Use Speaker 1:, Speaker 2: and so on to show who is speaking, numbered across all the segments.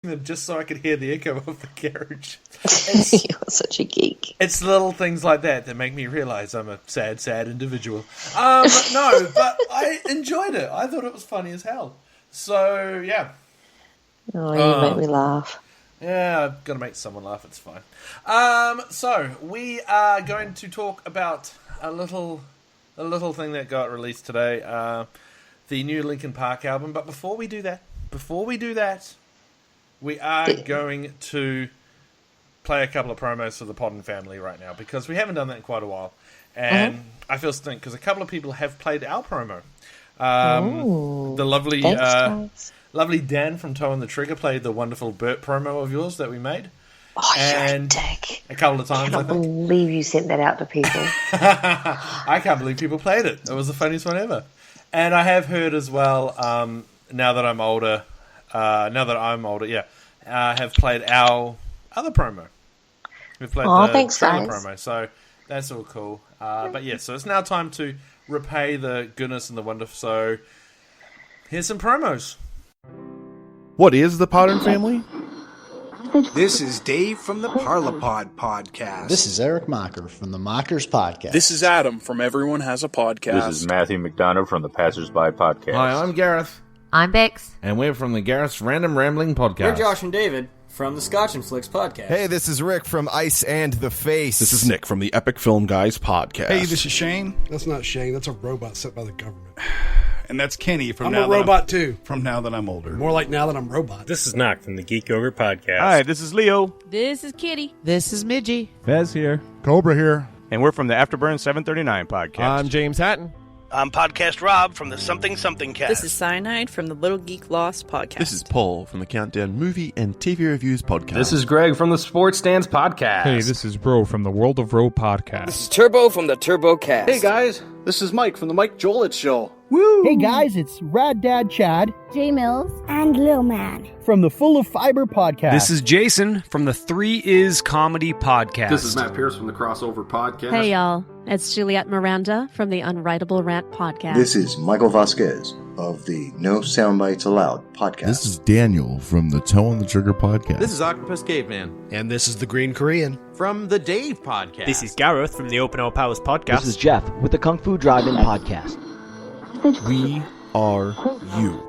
Speaker 1: them just so I could hear the echo of the garage.
Speaker 2: You're such a geek.
Speaker 1: It's little things like that make me realise I'm a sad, sad individual. No, but I enjoyed it. I thought it was funny as hell. So, yeah.
Speaker 2: Oh, you make me laugh.
Speaker 1: Yeah, I've got to make someone laugh. It's fine. So, we are going to talk about a little thing that got released today. The new Linkin Park album. But before we do that, we are going to play a couple of promos for the Podden family right now, because we haven't done that in quite a while. And I feel stink, because a couple of people have played our promo. The lovely lovely Dan from Toe on the Trigger played the wonderful Burt promo of yours that we made.
Speaker 2: Oh, you're a dick.
Speaker 1: A couple of times,
Speaker 2: I can't believe you sent that out to people.
Speaker 1: I can't believe people played it. It was the funniest one ever. And I have heard as well, now that I'm older, have played our other promo. We've played the
Speaker 2: thanks,
Speaker 1: trailer
Speaker 2: guys.
Speaker 1: promo, so that's all cool. But yeah, so it's now time to repay the goodness and the wonder. So here's some promos.
Speaker 3: What is the Podden family?
Speaker 4: This is Dave from the Parlapod podcast.
Speaker 5: This is Eric Mocker from the Mockers podcast.
Speaker 6: This is Adam from Everyone Has a Podcast.
Speaker 7: This is Matthew McDonough from the Passersby podcast.
Speaker 8: Hi, I'm Gareth.
Speaker 9: I'm Bex.
Speaker 8: And we're from the Gareth's Random Rambling podcast.
Speaker 10: We're Josh and David from the Scotch and Flicks podcast.
Speaker 11: Hey, this is Rick from Ice and the Face.
Speaker 3: This is Nick from the Epic Film Guys podcast.
Speaker 12: Hey, this is Shane.
Speaker 13: That's not Shane. That's a robot sent by the government.
Speaker 12: And that's Kenny from
Speaker 13: I'm
Speaker 12: Now
Speaker 13: a robot too.
Speaker 12: From Now That I'm Older.
Speaker 13: More like Now That I'm Robot.
Speaker 14: This is Knock from the Geek Ogre podcast.
Speaker 15: Hi, this is Leo.
Speaker 9: This is Kitty.
Speaker 16: This is Midgie.
Speaker 17: Fez here.
Speaker 18: Cobra here.
Speaker 15: And we're from the Afterburn 739 podcast.
Speaker 17: I'm James Hatton.
Speaker 19: I'm Podcast Rob from the Something Something cast.
Speaker 20: This is Cyanide from the Little Geek Lost podcast.
Speaker 3: This is Paul from the Countdown Movie and TV Reviews podcast.
Speaker 21: This is Greg from the Sports Stands podcast.
Speaker 17: Hey, this is Bro from the World of Row podcast.
Speaker 22: This is Turbo from the Turbo Cast.
Speaker 23: Hey guys, this is Mike from the Mike Jolett Show.
Speaker 24: Woo! Hey guys, it's Rad Dad Chad,
Speaker 25: J Mills, and Lil Man
Speaker 24: from the Full of Fiber podcast.
Speaker 26: This is Jason from the 3 Is Comedy podcast.
Speaker 27: This is Matt Pierce from the Crossover podcast.
Speaker 28: Hey y'all, it's Juliette Miranda from the Unwritable Rant podcast.
Speaker 29: This is Michael Vasquez of the No Soundbites Allowed podcast.
Speaker 3: This is Daniel from the Toe on the Trigger podcast.
Speaker 30: This is Octopus Caveman.
Speaker 31: And this is the Green Korean
Speaker 30: from the Dave podcast.
Speaker 32: This is Gareth from the Open All Powers podcast.
Speaker 33: This is Jeff with the Kung Fu Drive-In podcast.
Speaker 3: We are you,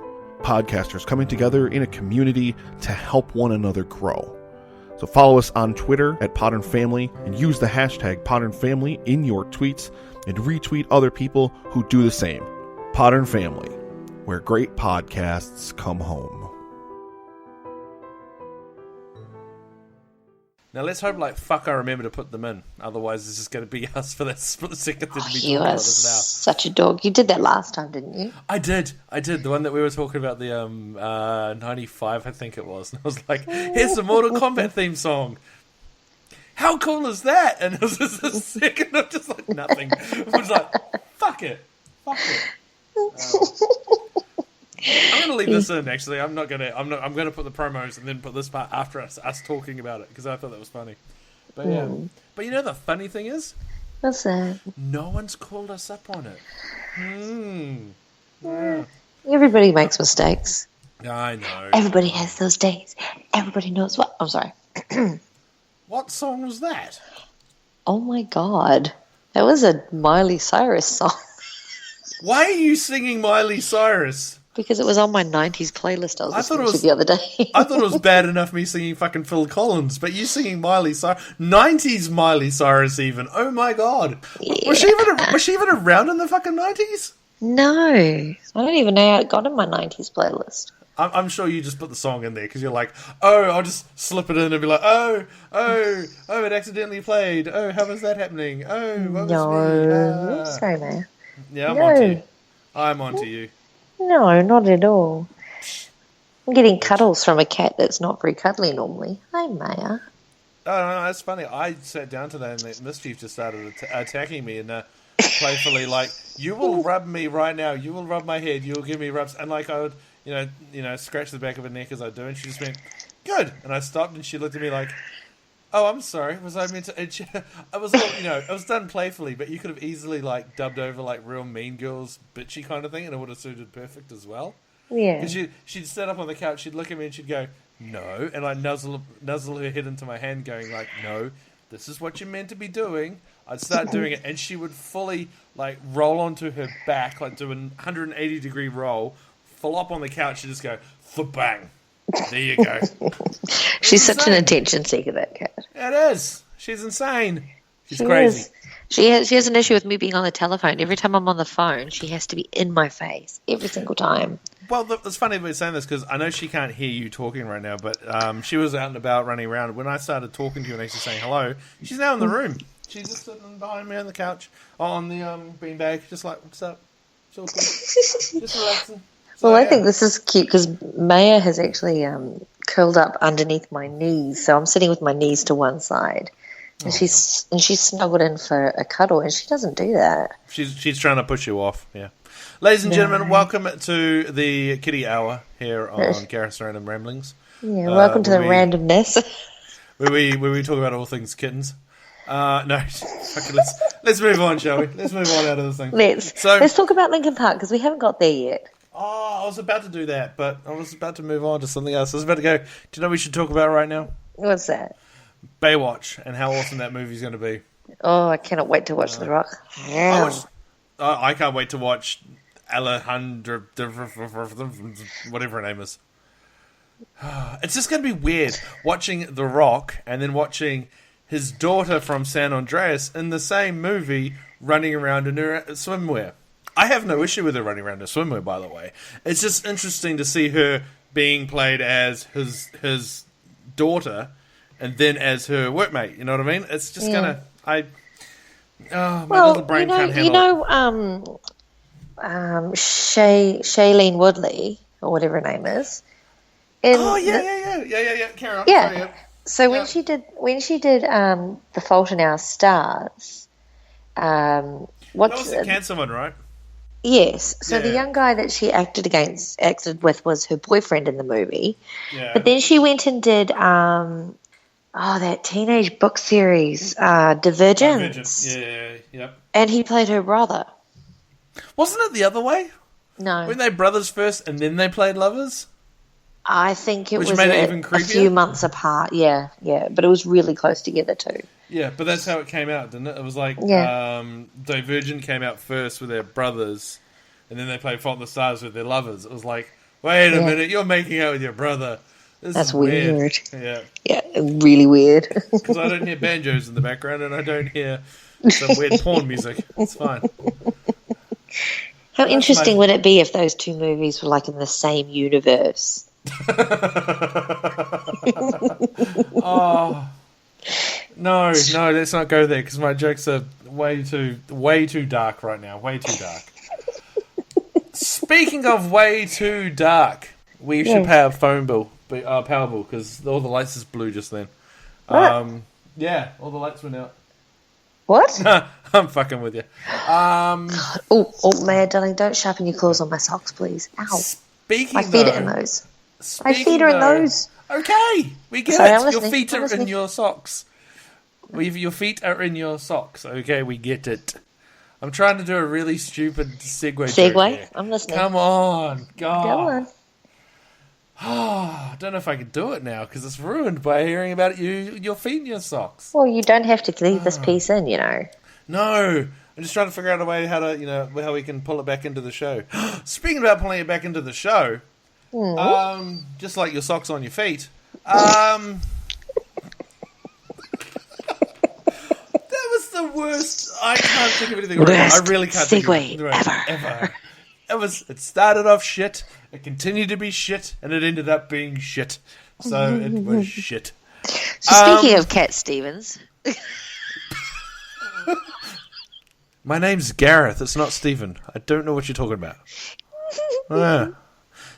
Speaker 3: podcasters coming together in a community to help one another grow. So follow us on Twitter at Podden Family and use the hashtag Podden Family in your tweets and retweet other people who do the same. Podden Family, where great podcasts come home.
Speaker 1: Now let's hope I remember to put them in. Otherwise, this is going to be us for the second thing to be
Speaker 2: You
Speaker 1: talking
Speaker 2: are
Speaker 1: about this now.
Speaker 2: such a dog. You did that last time, didn't you?
Speaker 1: I did. The one that we were talking about, the 95, I think it was. And I was like, here's the Mortal Kombat theme song. How cool is that? And it was just a second of just like nothing. I was like, fuck it. I'm going to leave this in. Actually, I'm going to put the promos and then put this part after us talking about it, because I thought that was funny. But yeah, but you know the funny thing is,
Speaker 2: what's that?
Speaker 1: No one's called us up on it. Yeah.
Speaker 2: Everybody makes mistakes.
Speaker 1: I know.
Speaker 2: Everybody has those days. Everybody knows what. I'm sorry.
Speaker 1: What song was that?
Speaker 2: Oh my god, that was a Miley Cyrus song.
Speaker 1: Why are you singing Miley Cyrus?
Speaker 2: Because it was on my 90s playlist I was listening to the other day.
Speaker 1: I thought it was bad enough me singing fucking Phil Collins, but you singing Miley Cyrus. 90s Miley Cyrus even. Oh my god. Yeah. Was she even around in the fucking 90s?
Speaker 2: No. I don't even know how it got in my 90s playlist.
Speaker 1: I'm sure you just put the song in there because you're like, oh, I'll just slip it in and be like, oh, it accidentally played. Oh, how was that happening? Oh, what was me?
Speaker 2: Sorry, man.
Speaker 1: Yeah, I'm onto you.
Speaker 2: No, not at all. I'm getting cuddles from a cat that's not very cuddly normally. Hi, Maya.
Speaker 1: Oh, no, that's funny. I sat down today and Mischief just started attacking me and playfully like, you will rub me right now. You will rub my head. You will give me rubs. And like I would, scratch the back of her neck as I do. And she just went, good. And I stopped and she looked at me like, oh, I'm sorry. Was I meant to? I was, it was done playfully, but you could have easily like dubbed over like real Mean Girls bitchy kind of thing, and it would have suited perfect as well.
Speaker 2: Yeah.
Speaker 1: Because she'd sit up on the couch, she'd look at me, and she'd go, no. And I nuzzle her head into my hand going like, no, this is what you're meant to be doing. I'd start doing it, and she would fully, like, roll onto her back, like, do a 180-degree roll, flop on the couch, and just go, bang. There you go.
Speaker 2: She's such an attention seeker, that cat.
Speaker 1: It is. She's insane. She's crazy.
Speaker 2: She has an issue with me being on the telephone. Every time I'm on the phone, she has to be in my face every single time.
Speaker 1: Well, it's funny we're saying this because I know she can't hear you talking right now, but she was out and about running around. When I started talking to you and actually saying hello, she's now in the room. She's just sitting behind me on the couch, on the beanbag, just like, what's up? It's all good. Just relaxing. So,
Speaker 2: well, I think this is cute because Maya has actually curled up underneath my knees, so I'm sitting with my knees to one side, and she's snuggled in for a cuddle, and she doesn't do that.
Speaker 1: She's trying to push you off, yeah. Ladies and gentlemen, welcome to the Kitty Hour here on Gareth's Random Ramblings.
Speaker 2: Yeah, welcome to the randomness.
Speaker 1: where we talk about all things kittens. No, let's move on, shall we? Let's move on out of this thing. Let's
Speaker 2: talk about Linkin Park because we haven't got there yet.
Speaker 1: Oh, I was about to do that, but I was about to move on to something else. I was about to go, do you know what we should talk about right now?
Speaker 2: What's that?
Speaker 1: Baywatch and how awesome that movie's going to be.
Speaker 2: Oh, I cannot wait to watch The Rock.
Speaker 1: I can't wait to watch Alejandra, whatever her name is. It's just going to be weird watching The Rock and then watching his daughter from San Andreas in the same movie running around in her swimwear. I have no issue with her running around in swimwear, by the way. It's just interesting to see her being played as his daughter and then as her workmate. You know what I mean? It's just my little brain can't handle it.
Speaker 2: Shailene Woodley, or whatever her name is.
Speaker 1: Yeah. Carry on.
Speaker 2: Yeah.
Speaker 1: Sorry, yeah.
Speaker 2: So when she did The Fault in Our Stars,
Speaker 1: that was the cancer one, right?
Speaker 2: Yes. So the young guy that she acted with was her boyfriend in the movie. Yeah. But then she went and did that teenage book series, Divergence.
Speaker 1: Yeah, yep.
Speaker 2: And he played her brother.
Speaker 1: Wasn't it the other way?
Speaker 2: No.
Speaker 1: Weren't they brothers first and then they played lovers?
Speaker 2: I think it
Speaker 1: Which
Speaker 2: was
Speaker 1: made it even
Speaker 2: a
Speaker 1: creepier?
Speaker 2: few months apart. Yeah. But it was really close together too.
Speaker 1: Yeah, but that's how it came out, didn't it? It was like Divergent came out first with their brothers, and then they played Fault in the Stars with their lovers. It was like, wait a minute, you're making out with your brother. That's
Speaker 2: weird.
Speaker 1: Yeah.
Speaker 2: Yeah, really weird.
Speaker 1: Because I don't hear banjos in the background, and I don't hear some weird porn music. It's fine.
Speaker 2: How interesting would it be if those two movies were like in the same universe?
Speaker 1: Oh. No, let's not go there because my jokes are way too dark right now. Way too dark. Speaking of way too dark, we should pay our phone bill, our power bill, because all the lights is blue just then. Yeah, all the lights went out.
Speaker 2: What?
Speaker 1: I'm fucking with you.
Speaker 2: Maya, darling, don't sharpen your claws on my socks, please. Ow. My feet are in those. My feet are in those.
Speaker 1: Okay, we get it. Your feet are in your socks. Your feet are in your socks. Okay, we get it. I'm trying to do a really stupid segue.
Speaker 2: Segue? I'm listening.
Speaker 1: Come on. God.
Speaker 2: Go on.
Speaker 1: I don't know if I can do it now because it's ruined by hearing about your feet in your socks.
Speaker 2: Well, you don't have to leave this piece in, you know.
Speaker 1: No. I'm just trying to figure out a way how we can pull it back into the show. Speaking about pulling it back into the show, just like your socks on your feet, that was the worst. I can't think of anything. I really can't think of anything ever. It started off shit, it continued to be shit, and it ended up being shit. So it was shit.
Speaker 2: So speaking of Cat Stevens.
Speaker 1: My name's Gareth, it's not Stephen. I don't know what you're talking about.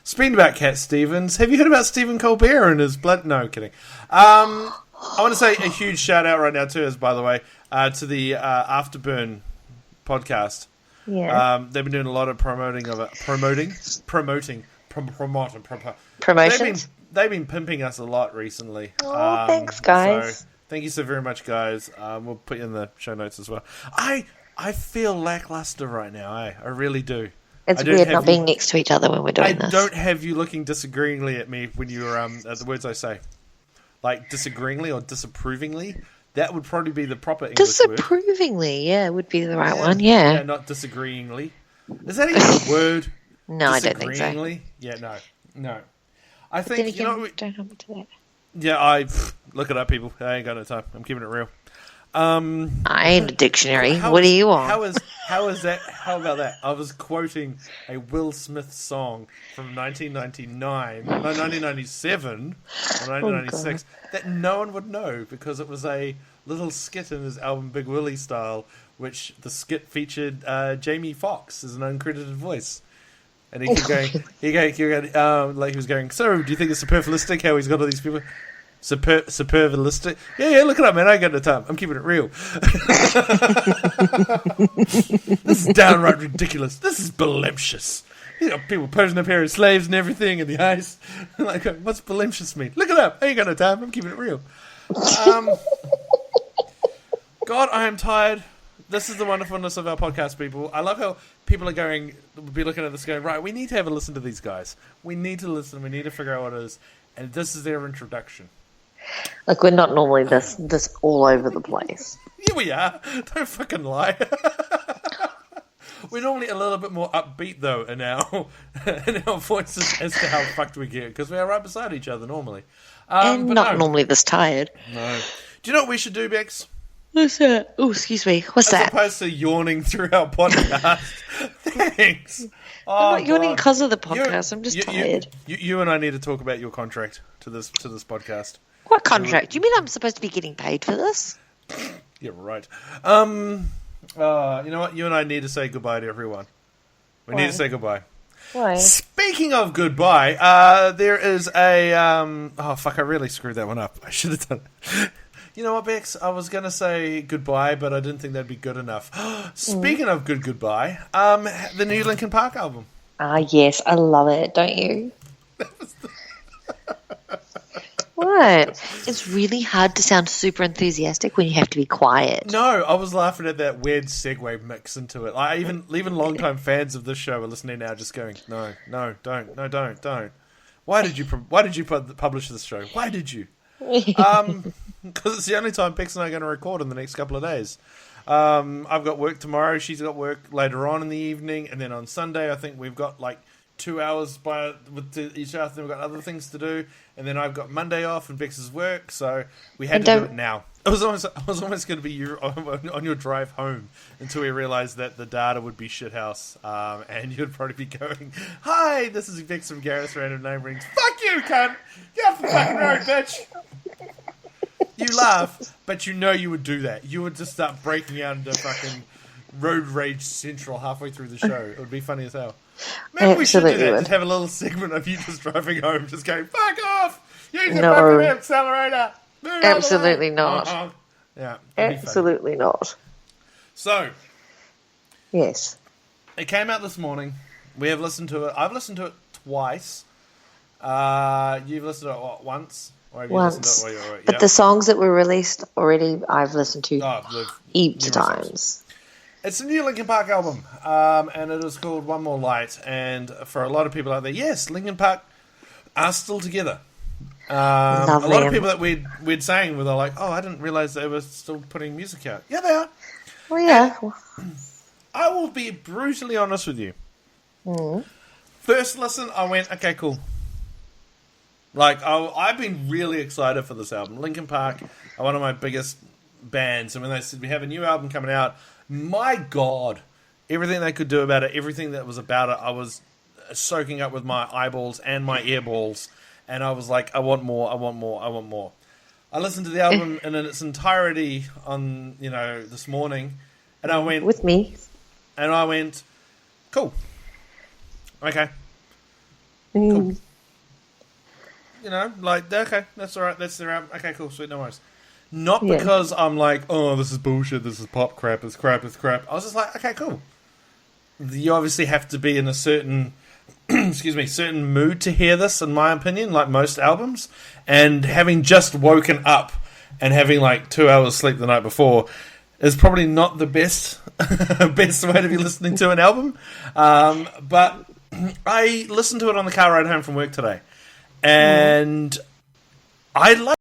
Speaker 1: Speaking about Cat Stevens, have you heard about Stephen Colbert and his blood? No, kidding. I want to say a huge shout out right now too, by the way, to the Afterburn podcast.
Speaker 2: Yeah.
Speaker 1: They've been doing a lot of promoting of it. Promotions. They've been pimping us a lot recently.
Speaker 2: Oh, thanks, guys.
Speaker 1: So thank you so very much, guys. We'll put you in the show notes as well. I feel lackluster right now. I really do.
Speaker 2: It's weird not being next to each other when we're doing this.
Speaker 1: I don't have you looking disagreeingly at me when you're at the words I say. Like disagreeingly or disapprovingly. That would probably be the proper English word.
Speaker 2: Disapprovingly, yeah, would be the right one, yeah.
Speaker 1: Yeah, not disagreeingly. Is that even a word?
Speaker 2: No, I don't think so.
Speaker 1: Yeah, no. I think,
Speaker 2: don't hold to that.
Speaker 1: Yeah, look it up, people. I ain't got no time. I'm keeping it real.
Speaker 2: I ain't a dictionary. What do you want?
Speaker 1: How is that? How about that? I was quoting a Will Smith song from 1997 or 1996 that no one would know because it was a little skit in his album Big Willie Style, which the skit featured Jamie Foxx as an uncredited voice. And he kept going, like he was going, so do you think it's superfluistic how he's got all these people? Superfluistic? Yeah, look it up, man. I ain't got no time. I'm keeping it real. This is downright ridiculous. This is voluptuous. You know, people posing a pair of slaves and everything in the ice. Like, what's voluptuous mean? Look it up. I ain't got no time. I'm keeping it real. God, I am tired. This is the wonderfulness of our podcast, people. I love how people are going, be looking at this going, right, we need to have a listen to these guys. We need to listen. We need to figure out what it is. And this is their introduction.
Speaker 2: Like, we're not normally this all over the place.
Speaker 1: Yeah, we are. Don't fucking lie. We're normally a little bit more upbeat, though, in our voices as to how fucked we get, because we are right beside each other normally.
Speaker 2: And not normally this tired.
Speaker 1: No. Do you know what we should do, Bex?
Speaker 2: What's that? Oh, excuse me. What's that?
Speaker 1: As opposed to yawning through our podcast. Thanks.
Speaker 2: I'm not yawning because of the podcast. I'm just tired.
Speaker 1: You and I need to talk about your contract to this podcast.
Speaker 2: What contract? Do you mean I'm supposed to be getting paid for this?
Speaker 1: Yeah, right. You know what? You and I need to say goodbye to everyone. We need to say goodbye.
Speaker 2: Why?
Speaker 1: Speaking of goodbye, there is a... oh, fuck, I really screwed that one up. I should have done it. You know what, Bex? I was going to say goodbye, but I didn't think that'd be good enough. Speaking of goodbye, the new Linkin Park album.
Speaker 2: Yes, I love it, don't you? What? It's really hard to sound super enthusiastic when you have to be quiet.
Speaker 1: No, I was laughing at that weird segue mix into it. Like, even longtime fans of this show are listening now, just going, no, don't. Why did you publish this show? Why did you? Because it's the only time Bex and I are going to record in the next couple of days. I've got work tomorrow. She's got work later on in the evening, and then on Sunday I think we've got like 2 hours with each other. Then we've got other things to do, and then I've got Monday off and Bex's work, so we had to do it now. I was almost going to be you on your drive home until we realised that the data would be shithouse, and you'd probably be going, "Hi, this is Bex from Gareth's Random Name Rings." Fuck you, cunt! Get off the fucking road, bitch! You laugh, but you know you would do that. You would just start breaking out into fucking road rage central halfway through the show. It would be funny as hell. Maybe we should do that. Just have a little segment of you just driving home, just going, "Fuck off! Use the fucking accelerator."
Speaker 2: Absolutely not.
Speaker 1: Yeah,
Speaker 2: absolutely not.
Speaker 1: So,
Speaker 2: yes,
Speaker 1: it came out this morning. We have listened to it. I've listened to it twice. You've listened to it once. Or have you
Speaker 2: once,
Speaker 1: listened to it?
Speaker 2: But the songs that were released already, I've listened to heaps of times.
Speaker 1: It's a new Linkin Park album, and it is called One More Light. And for a lot of people out there, yes, Linkin Park are still together. A lot of people that we'd sang were like, "Oh, I didn't realize they were still putting music out." Yeah, they are.
Speaker 2: Well, yeah.
Speaker 1: And I will be brutally honest with you. First listen, I went, "Okay, cool." Like, I've been really excited for this album. Linkin Park are one of my biggest bands, and when they said we have a new album coming out, my God, everything they could do about it, everything that was about it, I was soaking up with my eyeballs and my earballs, and I was like, I want more. I listened to the album in its entirety on, this morning, and I went...
Speaker 2: With me.
Speaker 1: And I went, cool. Okay. Cool. Okay, that's all right. That's their album. Okay, cool, sweet, no worries. Not because I'm like, oh, this is bullshit, this is pop crap, it's crap. I was just like, okay, cool. You obviously have to be in a certain, certain mood to hear this, in my opinion, like most albums. And having just woken up and having like 2 hours sleep the night before is probably not the best best way to be listening to an album. But I listened to it on the car ride home from work today, and I like